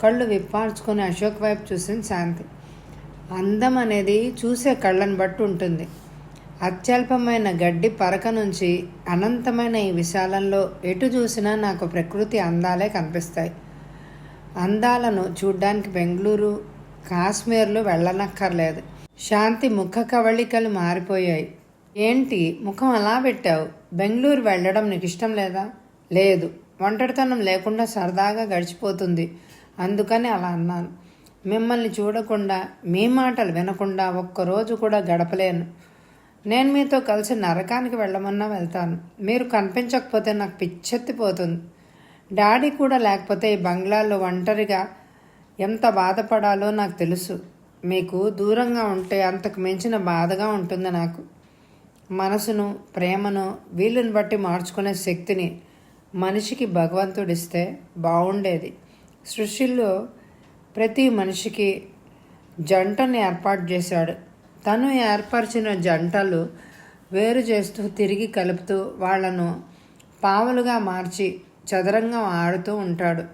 కళ్ళు విప్పార్చుకొని అశోక్ వైపు చూసింది శాంతి. అందం అనేది చూసే కళ్ళని బట్టి ఉంటుంది. అత్యల్పమైన గడ్డి పరక నుంచి అనంతమైన ఈ విశాలంలో ఎటు చూసినా నాకు ప్రకృతి అందాలే కనిపిస్తాయి. అందాలను చూడ్డానికి బెంగళూరు, కాశ్మీర్లు వెళ్ళనక్కర్లేదు. శాంతి ముఖ కవళికలు మారిపోయాయి. ఏంటి ముఖం అలా పెట్టావు? బెంగళూరు వెళ్ళడం నీకు ఇష్టం లేదా? లేదు, ఒంటరితనం లేకుండా సరదాగా గడిచిపోతుంది, అందుకని అలా అన్నాను. మిమ్మల్ని చూడకుండా, మీ మాటలు వినకుండా ఒక్కరోజు కూడా గడపలేను. నేను మీతో కలిసి నరకానికి వెళ్ళమన్నా వెళ్తాను. మీరు కనిపించకపోతే నాకు పిచ్చెత్తిపోతుంది. డాడీ కూడా లేకపోతే ఈ బంగ్లాలో ఒంటరిగా ఎంత బాధపడాలో నాకు తెలుసు. మీకు దూరంగా ఉంటే అంతకు మించిన బాధగా ఉంటుంది నాకు. మనసును, ప్రేమను వీలుని బట్టి మార్చుకునే శక్తిని మనిషికి భగవంతుడిస్తే బాగుండేది. సృష్టిలో ప్రతి మనిషికి జంటను ఏర్పాటు చేశాడు. తను ఏర్పరిచిన జంటలు వేరు చేస్తూ తిరిగి కలుపుతూ వాళ్లను పావులుగా మార్చి చదరంగం ఆడుతూ ఉంటాడు.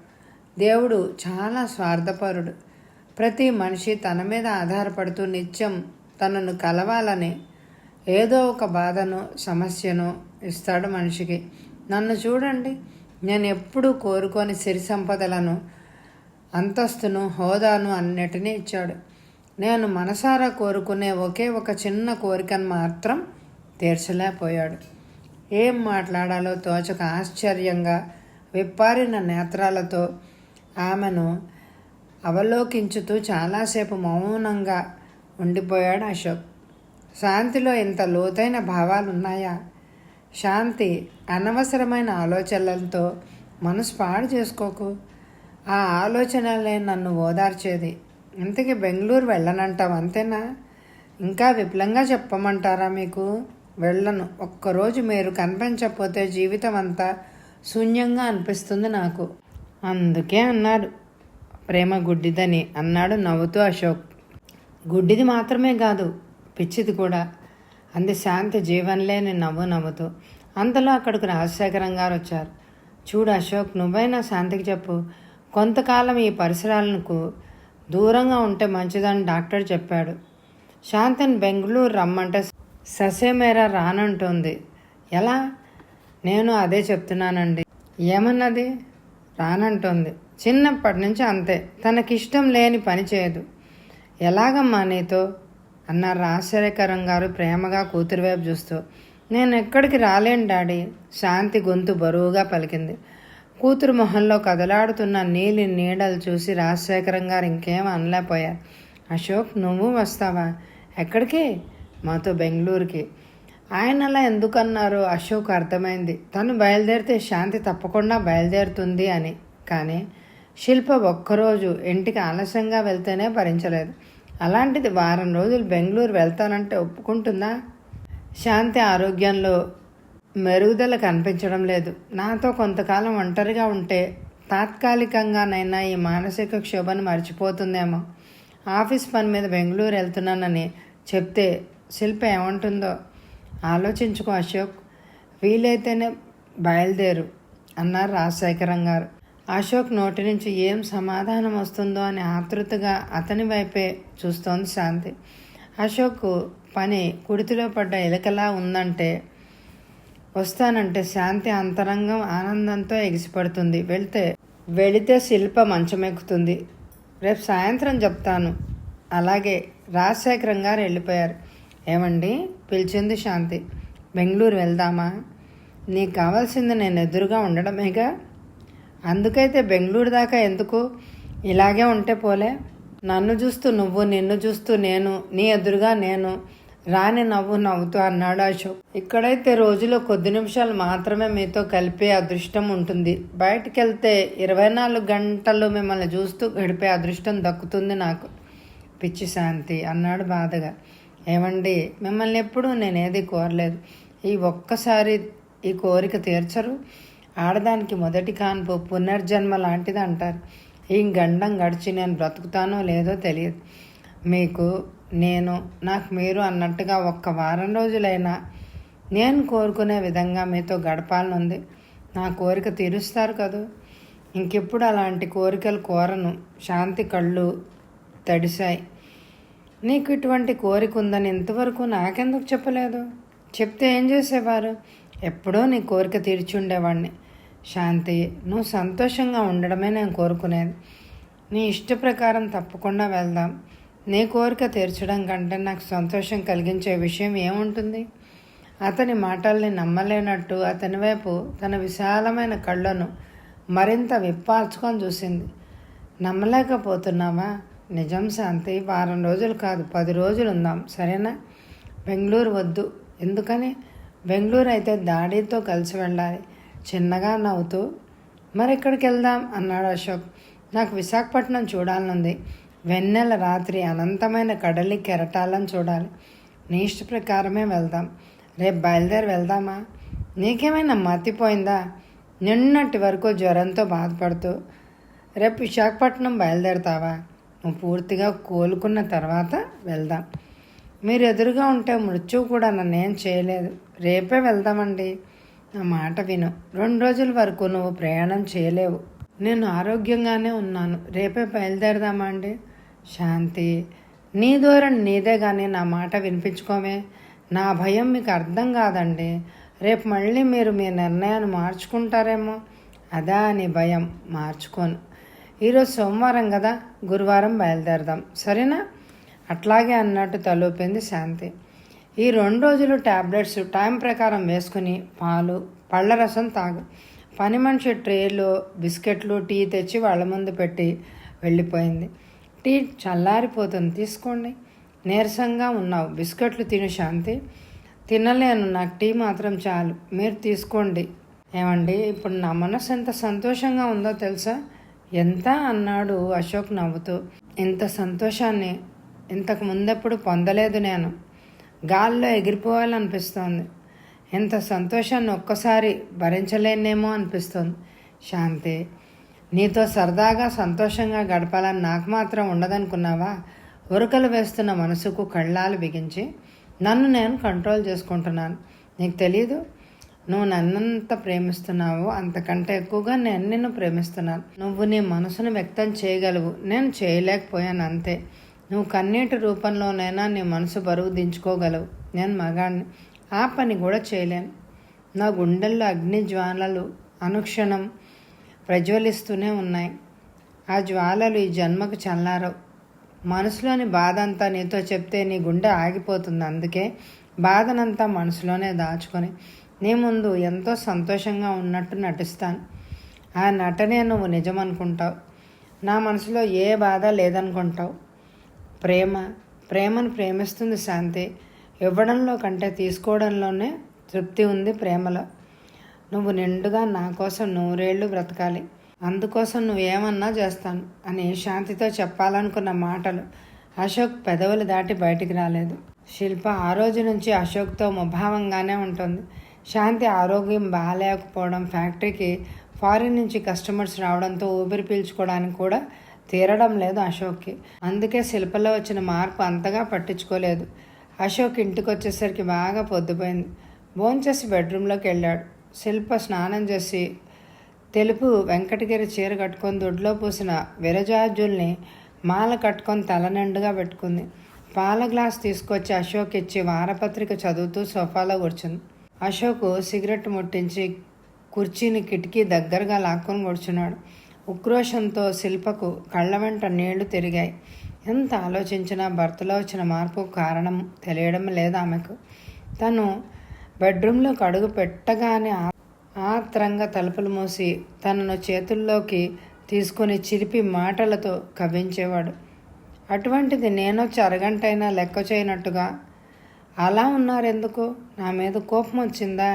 దేవుడు చాలా స్వార్థపరుడు. ప్రతి మనిషి తన మీద ఆధారపడుతూ నిత్యం తనను కలవాలని ఏదో ఒక బాధను, సమస్యను ఇస్తాడు మనిషికి. నన్ను చూడండి, నేను ఎప్పుడూ కోరుకొని సిరి సంపదలను, అంతస్తును, హోదాను అన్నిటినీ ఇచ్చాడు. నేను మనసారా కోరుకునే ఒకే ఒక చిన్న కోరికను మాత్రం తీర్చలేకపోయాడు. ఏం మాట్లాడాలో తోచక ఆశ్చర్యంగా విప్పారిన నేత్రాలతో ఆమెను అవలోకించుతూ చాలాసేపు మౌనంగా ఉండిపోయాడు అశోక్. శాంతిలో ఇంత లోతైన భావాలున్నాయా? శాంతి, అనవసరమైన ఆలోచనలతో మనసు పాడు చేసుకోకు. ఆ ఆలోచనలే నన్ను ఓదార్చేది. ఇంతకీ బెంగళూరు వెళ్ళనంటావు అంతేనా? ఇంకా విపులంగా చెప్పమంటారా మీకు? వెళ్ళను. ఒక్కరోజు మీరు కనిపించకపోతే జీవితం అంతా శూన్యంగా అనిపిస్తుంది నాకు. అందుకే అన్నారు ప్రేమ గుడ్డిదని, అన్నాడు నవ్వుతూ అశోక్. గుడ్డిది మాత్రమే కాదు, పిచ్చిది కూడా, అంది శాంతి జీవన్లేని నవ్వుతూ. అంతలో అక్కడికి రాజశేఖరం గారు వచ్చారు. చూడు అశోక్, నువ్వైనా శాంతికి చెప్పు, కొంతకాలం ఈ పరిసరాలకు దూరంగా ఉంటే మంచిదని డాక్టర్ చెప్పాడు. శాంతిని బెంగళూరు రమ్మంటే ససేమేరా రానంటుంది. ఎలా? నేను అదే చెప్తున్నానండి. ఏమన్నది? రానంటుంది. చిన్నప్పటి నుంచి అంతే, తనకిష్టం లేని పని చేయదు. ఎలాగమ్మా నీతో? అన్నారు రాజశేఖరం గారు ప్రేమగా కూతురు వైపు చూస్తూ. నేను ఎక్కడికి రాలేను డాడీ, శాంతి గొంతు బరువుగా పలికింది. కూతురు మొహంలో కదలాడుతున్న నీలి నీడలు చూసి రాజశేఖరం గారు ఇంకేం అనలేకపోయారు. అశోక్, నువ్వు వస్తావా? ఎక్కడికి? మాతో బెంగళూరుకి. ఆయన అలా ఎందుకన్నారో అశోక్ అర్థమైంది. తను బయలుదేరితే శాంతి తప్పకుండా బయలుదేరుతుంది అని. కానీ శిల్ప ఒక్కరోజు ఇంటికి ఆలస్యంగా వెళ్తేనే భరించలేదు. అలాంటిది వారం రోజులు బెంగళూరు వెళ్తానంటే ఒప్పుకుంటుందా? శాంతి ఆరోగ్యంలో మెరుగుదల కనిపించడం లేదు. నాతో కొంతకాలం ఒంటరిగా ఉంటే తాత్కాలికంగానైనా ఈ మానసిక క్షోభను మర్చిపోతుందేమో. ఆఫీస్ పని మీద బెంగళూరు వెళ్తున్నానని చెప్తే శిల్ప ఏమంటుందో ఆలోచించుకో అశోక్. వీలైతేనే బయలుదేరు అన్నారు రాజశేఖరం గారు. అశోక్ నోటి నుంచి ఏం సమాధానం వస్తుందో అని ఆతృతగా అతని వైపే చూస్తోంది శాంతి. అశోక్ పని కుడితిలో పడ్డ ఎలకలా ఉందంటే వస్తానంటే శాంతి అంతరంగం ఆనందంతో ఎగిసిపడుతుంది. వెళితే శిల్ప మంచమెక్కుతుంది. రేపు సాయంత్రం చెప్తాను. అలాగే. రాజశేఖరం గారు వెళ్ళిపోయారు. ఏమండి? పిలిచింది శాంతి. బెంగళూరు వెళ్దామా? నీకు కావాల్సింది నేను ఎదురుగా ఉండడమేగా. అందుకైతే బెంగళూరు దాకా ఎందుకు? ఇలాగే ఉంటే పోలే. నన్ను చూస్తూ నువ్వు, నిన్ను చూస్తూ నేను, నీ ఎదురుగా నేను, రాని నవ్వుతూ అన్నాడు అశోక్. ఇక్కడైతే రోజులో కొద్ది నిమిషాలు మాత్రమే మీతో కలిపే అదృష్టం ఉంటుంది. బయటికి వెళ్తే 24 గంటలు మిమ్మల్ని చూస్తూ గడిపే అదృష్టం దక్కుతుంది నాకు. పిచ్చి శాంతి అన్నాడు బాధగా. ఏమండి, మిమ్మల్ని ఎప్పుడూ నేనేది కోరలేదు. ఈ ఒక్కసారి ఈ కోరిక తీర్చరు? ఆడదానికి మొదటి కాన్పు పునర్జన్మ లాంటిది అంటారు. ఈ గండం గడిచి నేను బ్రతుకుతానో లేదో తెలియదు. మీకు నేను, నాకు మీరు అన్నట్టుగా ఒక్క వారం రోజులైనా నేను కోరుకునే విధంగా మీతో గడపాలనుంది. నా కోరిక తీరుస్తారు కదూ. ఇంకెప్పుడు అలాంటి కోరికలు కోరను. శాంతి కళ్ళు తడిశాయి. నీకు ఇటువంటి కోరిక ఉందని ఇంతవరకు నాకెందుకు చెప్పలేదు? చెప్తే ఏం చేసేవారు? ఎప్పుడో నీ కోరిక తీర్చుండేవాడిని. శాంతి, నువ్వు సంతోషంగా ఉండడమే నేను కోరుకునేది. నీ ఇష్ట ప్రకారం తప్పకుండా వెళ్దాం. నీ కోరిక తీర్చడం కంటే నాకు సంతోషం కలిగించే విషయం ఏముంటుంది? అతని మాటల్ని నమ్మలేనట్టు అతని వైపు తన విశాలమైన కళ్ళను మరింత విప్పార్చుకొని చూసింది. నమ్మలేకపోతున్నావా? నిజం శాంతి, వారం రోజులు కాదు, 10 రోజులు ఉందాం, సరేనా? బెంగళూరు వద్దు. ఎందుకని? బెంగళూరు అయితే డాడీతో కలిసి వెళ్ళాలి. చిన్నగా నవ్వుతూ మరెక్కడికి వెళ్దాం అన్నాడు అశోక్. నాకు విశాఖపట్నం చూడాలనుంది. వెన్నెల రాత్రి అనంతమైన కడలి కెరటాలను చూడాలి. నీ ఇష్ట ప్రకారమే వెళ్దాం. రేపు బయలుదేరి వెళ్దామా? నీకేమైనా మతిపోయిందా? నిన్నటి వరకు జ్వరంతో బాధపడుతూ రేపు విశాఖపట్నం బయలుదేరుతావా? నువ్వు పూర్తిగా కోలుకున్న తర్వాత వెళ్దాం. మీరు ఎదురుగా ఉంటే మృత్యువు కూడా నన్నేం చేయలేదు. రేపే వెళ్దామండి. నా మాట విను. 2 రోజుల వరకు నువ్వు ప్రయాణం చేయలేవు. నేను ఆరోగ్యంగానే ఉన్నాను. రేపే బయలుదేరదామా అండి? శాంతి, నీ ధోరణి నీదే కానీ నా మాట వినిపించుకోమే. నా భయం మీకు అర్థం కాదండి. రేపు మళ్ళీ మీరు మీ నిర్ణయాన్ని మార్చుకుంటారేమో, అదా నీ భయం. మార్చుకోను. ఈరోజు సోమవారం కదా, గురువారం బయలుదేరదాం, సరేనా? అట్లాగే అన్నట్టు తలూపింది శాంతి. ఈ 2 రోజులు టాబ్లెట్స్ టైం ప్రకారం వేసుకుని పాలు, పళ్ళ రసం తాగు. పని మనిషి ట్రేలో బిస్కెట్లు, టీ తెచ్చి వాళ్ళ ముందు పెట్టి వెళ్ళిపోయింది. టీ చల్లారిపోతుంది, తీసుకోండి. నీరసంగా ఉన్నావు, బిస్కెట్లు తిను శాంతి. తినలేను, నాకు టీ మాత్రం చాలు, మీరు తీసుకోండి. ఏమండి, ఇప్పుడు నా మనసు ఎంత సంతోషంగా ఉందో తెలుసా? ఎంత అన్నాడు అశోక్ నవ్వుతూ. ఇంత సంతోషాన్ని ఇంతకు ముందెప్పుడు పొందలేదు నేను. గాల్లో ఎగిరిపోవాలనిపిస్తోంది. ఇంత సంతోషాన్ని ఒక్కసారి భరించలేనేమో అనిపిస్తుంది. శాంతి, నీతో సరదాగా సంతోషంగా గడపాలని నాకు మాత్రం ఉండదనుకున్నావా? ఉరకలు వేస్తున్న మనసుకు కళ్ళాలు బిగించి నన్ను నేను కంట్రోల్ చేసుకుంటున్నాను. నీకు తెలీదు, నువ్వు నన్నంత ప్రేమిస్తున్నావో అంతకంటే ఎక్కువగా నేను నిన్ను ప్రేమిస్తున్నాను. నువ్వు నీ మనసును వ్యక్తం చేయగలవు, నేను చేయలేకపోయాను అంతే. నువ్వు కన్నీటి రూపంలోనైనా నీ మనసు బరువు దించుకోగలవు. నేను మగాడిని, ఆ పని కూడా చేయలేను. నా గుండెల్లో అగ్ని జ్వాలలు అనుక్షణం ప్రజ్వలిస్తూనే ఉన్నాయి. ఆ జ్వాలలు ఈ జన్మకు చల్లారవు. మనసులోని బాధ అంతా నీతో చెప్తే నీ గుండె ఆగిపోతుంది. అందుకే బాధనంతా మనసులోనే దాచుకొని నీ ముందు ఎంతో సంతోషంగా ఉన్నట్టు నటిస్తాను. ఆ నటనే నువ్వు నిజం అనుకుంటావు. నా మనసులో ఏ బాధ లేదనుకుంటావు. ప్రేమను ప్రేమిస్తుంది శాంతి. ఇవ్వడంలో కంటే తీసుకోవడంలోనే తృప్తి ఉంది ప్రేమలో. నువ్వు నిండుగా నా కోసం 100 ఏళ్ళు బ్రతకాలి, అందుకోసం నువ్వేమన్నా చేస్తాను అని శాంతితో చెప్పాలనుకున్న మాటలు అశోక్ పెదవులు దాటి బయటికి రాలేదు. శిల్ప ఆ రోజు నుంచి అశోక్తో ముభావంగానే ఉంటుంది. శాంతి ఆరోగ్యం బాగాలేకపోవడం, ఫ్యాక్టరీకి ఫారిన్ నుంచి కస్టమర్స్ రావడంతో ఊపిరి పీల్చుకోవడానికి కూడా తీరడం లేదు అశోక్కి. అందుకే శిల్పలో వచ్చిన మార్పు అంతగా పట్టించుకోలేదు. అశోక్ ఇంటికి వచ్చేసరికి బాగా పొద్దుపోయింది. భోంచేసి బెడ్రూమ్లోకి వెళ్ళాడు. శిల్ప స్నానం చేసి తెలుపు వెంకటగిరి చీర కట్టుకొని దొడ్లో పూసిన విరజాజుల్ని మాల కట్టుకొని తల నిండుగా పెట్టుకుంది. పాల గ్లాస్ తీసుకొచ్చి అశోక్ ఇచ్చి వారపత్రిక చదువుతూ సోఫాలో కూర్చుంది. అశోక్ సిగరెట్ ముట్టించి కుర్చీని కిటికీ దగ్గరగా లాక్కొని కూర్చున్నాడు. ఉక్రోషంతో శిల్పకు కళ్ళ వెంట నీళ్లు తిరిగాయి. ఎంత ఆలోచించినా భర్తలో వచ్చిన మార్పుకు కారణం తెలియడం లేదు ఆమెకు. తను బెడ్రూమ్లోకి అడుగు పెట్టగానే ఆత్రంగా తలుపులు మూసి తనను చేతుల్లోకి తీసుకుని చిలిపి మాటలతో కవ్వించేవాడు. అటువంటిది నేనొచ్చి అరగంటైనా లెక్క చేయనట్టుగా అలా ఉన్నారెందుకు? నా మీద కోపం వచ్చిందా?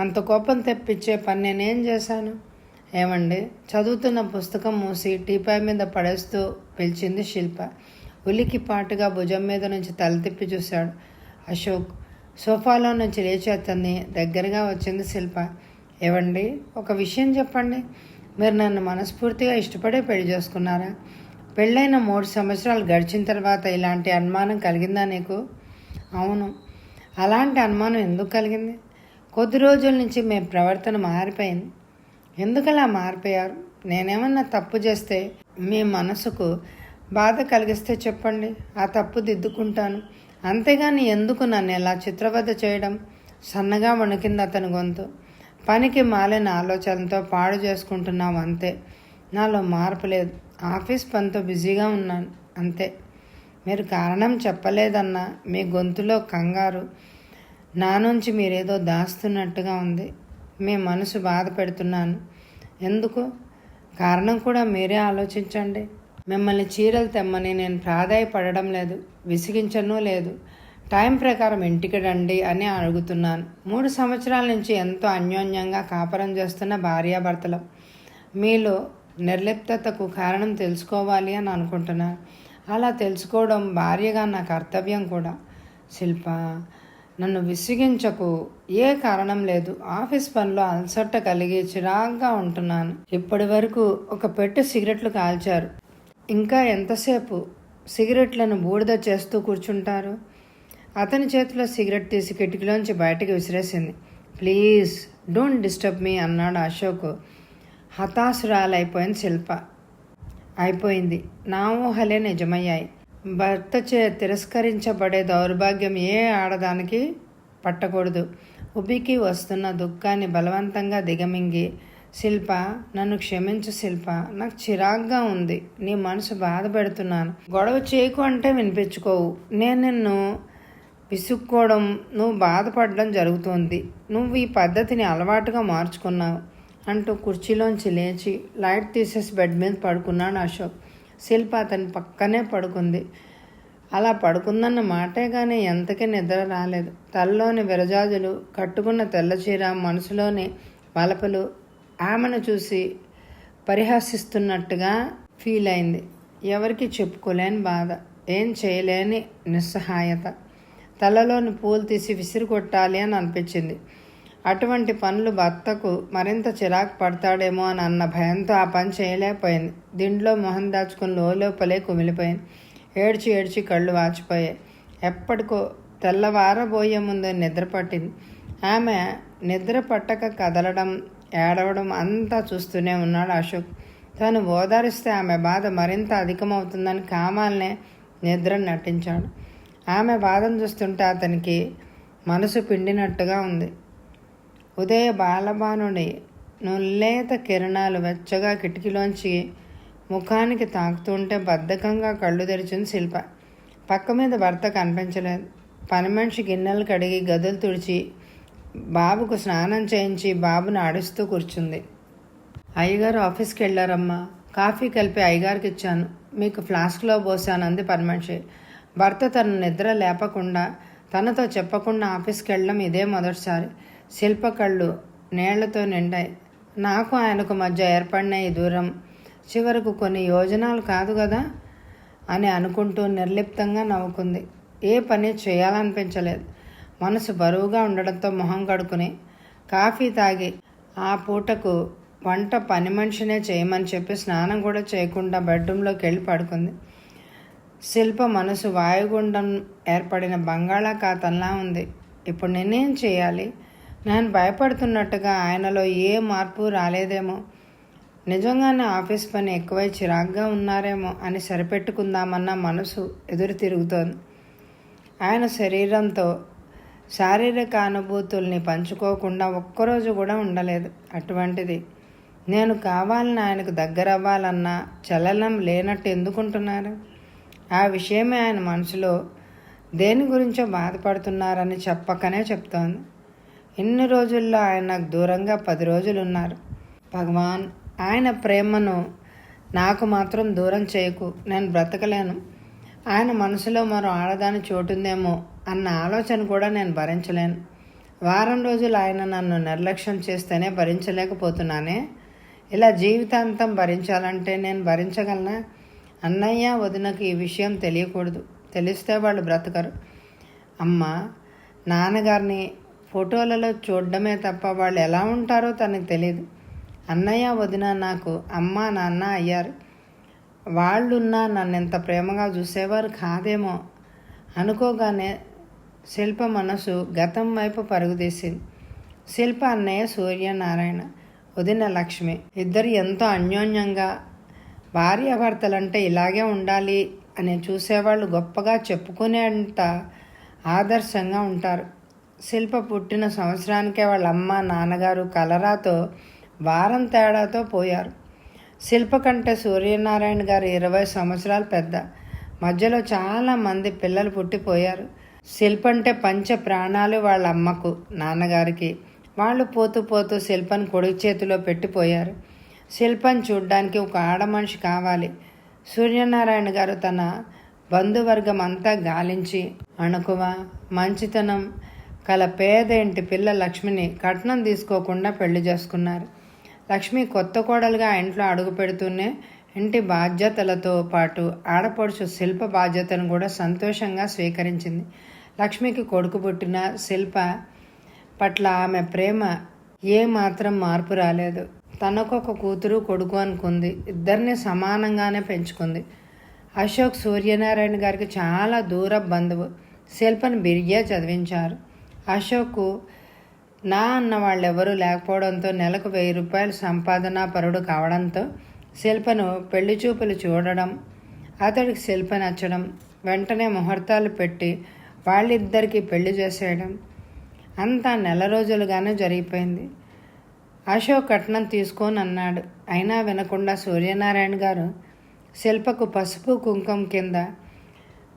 అంత కోపం తెప్పించే పని నేనేం చేశాను? ఏమండి, చదువుతున్న పుస్తకం మూసి టీపాయ్ మీద పడేస్తూ పిలిచింది శిల్ప. ఉలికి పాటుగా భుజం మీద నుంచి తల తిప్పి చూశాడు అశోక్. సోఫాలో నుంచి లేచి అతన్ని దగ్గరగా వచ్చింది శిల్ప. ఏవండి, ఒక విషయం చెప్పండి. మీరు నన్ను మనస్ఫూర్తిగా ఇష్టపడే పెళ్లి చేసుకున్నారా? పెళ్ళైన 3 సంవత్సరాలు గడిచిన తర్వాత ఇలాంటి అనుమానం కలిగిందా నీకు? అవును. అలాంటి అనుమానం ఎందుకు కలిగింది? కొద్ది రోజుల నుంచి మీ ప్రవర్తన మారిపోయింది. ఎందుకలా మారిపోయారు? నేనేమన్నా తప్పు చేస్తే మీ మనసుకు బాధ కలిగిస్తే చెప్పండి, ఆ తప్పు దిద్దుకుంటాను. అంతేగాని ఎందుకు నన్ను ఇలా చిత్రవద చేయడం? సన్నగా వణికింది అతని గొంతు. పనికి మాలిన ఆలోచనలతో పాడు చేసుకుంటున్నావు అంతే. నాలో మార్పు లేదు. ఆఫీస్ పనితో బిజీగా ఉన్నాను అంతే. మీరు కారణం చెప్పలేదన్నా మీ గొంతులో కంగారు. నా నుంచి మీరేదో దాస్తున్నట్టుగా ఉంది. మీ మనసు బాధ పెడుతున్నాను. ఎందుకు? కారణం కూడా మీరే ఆలోచించండి. మిమ్మల్ని చీరలు తెమ్మని నేను ప్రాధాయపడడం లేదు, విసిగించను లేదు. టైం ప్రకారం ఇంటికి రండి అని అడుగుతున్నాను. 3 సంవత్సరాల నుంచి ఎంతో అన్యోన్యంగా కాపురం చేస్తున్న భార్యాభర్తలం. మీలో నిర్లిప్తతకు కారణం తెలుసుకోవాలి అని అనుకుంటున్నాను. అలా తెలుసుకోవడం భార్యగా నా కర్తవ్యం కూడా. శిల్ప, నన్ను విసిగించకు. ఏ కారణం లేదు. ఆఫీస్ పనిలో అలసట కలిగి చిరాగ్గా ఉంటున్నాను. ఇప్పటి వరకు ఒక పెట్టె సిగరెట్లు కాల్చారు. ఇంకా ఎంతసేపు సిగరెట్లను బూడిద చేస్తూ కూర్చుంటారు? అతని చేతిలో సిగరెట్ తీసి కిటికీలోంచి బయటకు విసిరేసింది. ప్లీజ్ డోంట్ డిస్టర్బ్ మీ అన్నాడు అశోక్. హతాశురాలైపోయింది శిల్ప. అయిపోయింది. నా ఊహలే నిజమయ్యాయి. భర్త తిరస్కరించబడే దౌర్భాగ్యం ఏ ఆడదానికి పట్టకూడదు. ఉబికి వస్తున్న దుఃఖాన్ని బలవంతంగా దిగమింగి, శిల్ప, నన్ను క్షమించు శిల్ప, నాకు చిరాగ్గా ఉంది. నీ మనసు బాధ పెడుతున్నాను. గొడవ చేయకు అంటే వినిపించుకోవు. నేను నిన్ను విసుక్కోవడం, నువ్వు బాధపడడం జరుగుతోంది. నువ్వు ఈ పద్ధతిని అలవాటుగా మార్చుకున్నావు అంటూ కుర్చీలోంచి లేచి లైట్ తీసేసి బెడ్ మీద పడుకున్నాడు అశోక్. శిల్ప అతని పక్కనే పడుకుంది. అలా పడుకుందన్న మాటే కానీ ఎంతకీ నిద్ర రాలేదు. తలలోని విరజాజులు, కట్టుకున్న తెల్లచీర, మనసులోని వలపలు ఆమెను చూసి పరిహాసిస్తున్నట్టుగా ఫీల్ అయింది. ఎవరికి చెప్పుకోలేని బాధ, ఏం చేయలేని నిస్సహాయత. తలలోని పూలు తీసి విసిరి కొట్టాలి అని అనిపించింది. అటువంటి పనులు భర్తకు మరింత చిరాకు పడతాడేమో అని అన్న భయంతో ఆ పని చేయలేకపోయింది. దిండ్లో మొహం దాచుకుని లోపలే కుమిలిపోయింది. ఏడ్చి ఏడ్చి కళ్ళు వాచిపోయాయి. ఎప్పటికో తెల్లవారబోయే ముందు నిద్ర పట్టింది. ఆమె నిద్ర పట్టక కదలడం, ఏడవడం అంతా చూస్తూనే ఉన్నాడు అశోక్. తను ఓదారిస్తే ఆమె బాధ మరింత అధికమవుతుందని కామాలనే నిద్ర నటించాడు. ఆమె బాధను చూస్తుంటే అతనికి మనసు పిండినట్టుగా ఉంది. ఉదయ బాలబానుడి నుల్లేత కిరణాలు వెచ్చగా కిటికీలోంచి ముఖానికి తాకుతుంటే బద్ధకంగా కళ్ళు తెరిచింది శిల్ప. పక్క మీద భర్త కనిపించలేదు. పని మనిషి గిన్నెలు కడిగి గదులు తుడిచి బాబుకు స్నానం చేయించి బాబును ఆడిస్తూ కూర్చుంది. అయ్యగారు ఆఫీస్కి వెళ్ళారమ్మా, కాఫీ కలిపి అయ్యగారికి ఇచ్చాను, మీకు ఫ్లాస్క్లో పోసాను అంది పని మనిషి. భర్త తన నిద్ర లేపకుండా తనతో చెప్పకుండా ఆఫీస్కి వెళ్ళడం ఇదే మొదటిసారి. శిల్ప కళ్ళు నీళ్లతో నిండాయి. నాకు ఆయనకు మధ్య ఏర్పడిన ఈ దూరం చివరకు కొన్ని యోజనాలు కాదు కదా అని అనుకుంటూ నిర్లిప్తంగా నవ్వుకుంది. ఏ పని చేయాలనిపించలేదు. మనసు బరువుగా ఉండడంతో మొహం కడుక్కుని కాఫీ తాగి ఆ పూటకు వంట పని మనిషినే చేయమని చెప్పి స్నానం కూడా చేయకుండా బెడ్రూమ్లోకి వెళ్ళి పడుకుంది. శిల్ప మనసు వాయుగుండం ఏర్పడిన బంగాళాఖాతంలా ఉంది. ఇప్పుడు నేనేం చేయాలి? నేను భయపడుతున్నట్టుగా ఆయనలో ఏ మార్పు రాలేదేమో, నిజంగానే ఆఫీస్ పని ఎక్కువై చిరాగ్గా ఉన్నారేమో అని సరిపెట్టుకుందామన్న మనసు ఎదురు తిరుగుతోంది. ఆయన శరీరంతో శారీరక అనుభూతుల్ని పంచుకోకుండా ఒక్కరోజు కూడా ఉండలేదు. అటువంటిది నేను కావాలని ఆయనకు దగ్గర అవ్వాలన్నా చలనం లేనట్టు ఎందుకుంటున్నారు? ఆ విషయమే ఆయన మనసులో దేని గురించో బాధపడుతున్నారని చెప్పకనే చెప్తోంది. ఇన్ని రోజుల్లో ఆయన నాకు దూరంగా 10 రోజులు ఉన్నారు. భగవాన్, ఆయన ప్రేమను నాకు మాత్రం దూరం చేయకు, నేను బ్రతకలేను. ఆయన మనసులో మరో ఆడదాని చోటుందేమో అన్న ఆలోచన కూడా నేను భరించలేను. వారం రోజులు ఆయన నన్ను నిర్లక్ష్యం చేస్తేనే భరించలేకపోతున్నానే, ఇలా జీవితాంతం భరించాలంటే నేను భరించగలనా? అన్నయ్య, వదినకు ఈ విషయం తెలియకూడదు. తెలిస్తే వాళ్ళు బ్రతకరు. అమ్మ, నాన్నగారిని ఫోటోలలో చూడడమే తప్ప వాళ్ళు ఎలా ఉంటారో తనకు తెలియదు. అన్నయ్య, వదిన నాకు అమ్మ, నాన్న అయ్యారు. వాళ్ళున్నా నన్ను ఎంత ప్రేమగా చూసేవారు కాదేమో అనుకోగానే శిల్ప మనసు గతం వైపు పరుగుదీసింది. శిల్ప అన్నయ్య సూర్యనారాయణ, వదిన లక్ష్మి ఇద్దరు ఎంతో అన్యోన్యంగా భార్యాభర్తలంటే ఇలాగే ఉండాలి అని చూసేవాళ్ళు గొప్పగా చెప్పుకునేంత ఆదర్శంగా ఉంటారు. శిల్ప పుట్టిన సంవత్సరానికే వాళ్ళ అమ్మ, నాన్నగారు కలరాతో వారం తేడాతో పోయారు. శిల్ప కంటే సూర్యనారాయణ గారు 20 సంవత్సరాలు పెద్ద. మధ్యలో చాలామంది పిల్లలు పుట్టిపోయారు. శిల్ప అంటే పంచ ప్రాణాలు వాళ్ళ అమ్మకు, నాన్నగారికి. వాళ్ళు పోతూ పోతూ శిల్పను కొడుకు చేతిలో పెట్టిపోయారు. శిల్పను చూడ్డానికి ఒక ఆడమనిషి కావాలి. సూర్యనారాయణ గారు తన బంధువర్గం అంతా గాలించి అణకువ, మంచితనం కల పేద ఇంటి పిల్ల లక్ష్మిని కట్నం తీసుకోకుండా పెళ్లి చేసుకున్నారు. లక్ష్మి కొత్త కోడలుగా ఆ ఇంట్లో అడుగు పెడుతూనే ఇంటి బాధ్యతలతో పాటు ఆడపడుచు శిల్ప బాధ్యతను కూడా సంతోషంగా స్వీకరించింది. లక్ష్మికి కొడుకు పుట్టిన శిల్ప పట్ల ఆమె ప్రేమ ఏ మాత్రం మార్పు రాలేదు. తనకొక కూతురు, కొడుకు అనుకుంది. ఇద్దరిని సమానంగానే పెంచుకుంది. అశోక్ సూర్యనారాయణ గారికి చాలా దూర బంధువు. శిల్పను బిర్గే చదివించారు. అశోక్ నా అన్న వాళ్ళెవరూ లేకపోవడంతో నెలకు 1000 రూపాయలు సంపాదనా పరుడు కావడంతో శిల్పను పెళ్లి చూపులు చూడడం, అతడికి శిల్ప నచ్చడం, వెంటనే ముహూర్తాలు పెట్టి వాళ్ళిద్దరికీ పెళ్లి చేసేయడం అంతా నెల రోజులుగానే జరిగిపోయింది. అశోక్ కట్నం తీసుకొని అన్నాడు. అయినా వినకుండా సూర్యనారాయణ గారు శిల్పకు పసుపు కుంకుమ కింద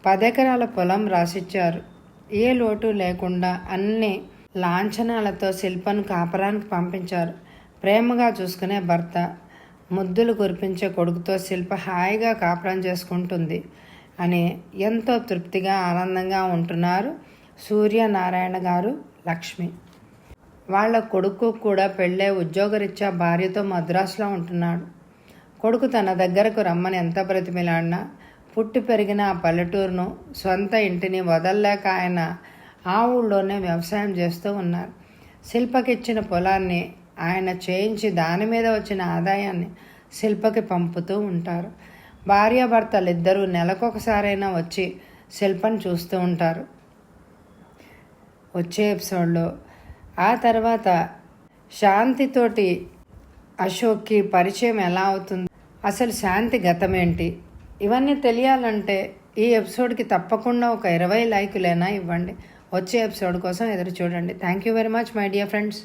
10 ఎకరాల పొలం రాసిచ్చారు. ఏ లోటు లేకుండా అన్ని లాంఛనాలతో శిల్పను కాపరానికి పంపించారు. ప్రేమగా చూసుకునే భర్త, ముద్దులు కురిపించే కొడుకుతో శిల్ప హాయిగా కాపురం చేసుకుంటుంది అని ఎంతో తృప్తిగా ఆనందంగా ఉంటున్నారు సూర్యనారాయణ గారు, లక్ష్మి. వాళ్ళ కొడుకు కూడా పెళ్ళే ఉద్యోగరీత్యా భార్యతో మద్రాసులో ఉంటున్నాడు. కొడుకు తన దగ్గరకు రమ్మని ఎంత బ్రతిమిలాడినా పుట్టి పెరిగిన ఆ పల్లెటూరును, సొంత ఇంటిని వదల్లేక ఆయన ఆ ఊళ్ళోనే వ్యవసాయం చేస్తూ ఉన్నారు. శిల్పకిచ్చిన పొలాన్ని ఆయన చేయించి దాని మీద వచ్చిన ఆదాయాన్ని శిల్పకి పంపుతూ ఉంటారు. భార్యాభర్తలిద్దరూ నెలకొకసారైనా వచ్చి శిల్పను చూస్తూ ఉంటారు. వచ్చే ఎపిసోడ్లో ఆ తర్వాత శాంతితోటి అశోక్కి పరిచయం ఎలా అవుతుంది, అసలు శాంతి గతమేంటి, ఇవన్నీ తెలియాలంటే ఈ ఎపిసోడ్కి తప్పకుండా ఒక 20 లైకులైనా ఇవ్వండి. వచ్చే ఎపిసోడ్ కోసం ఎదురు చూడండి. Thank you very much my dear friends.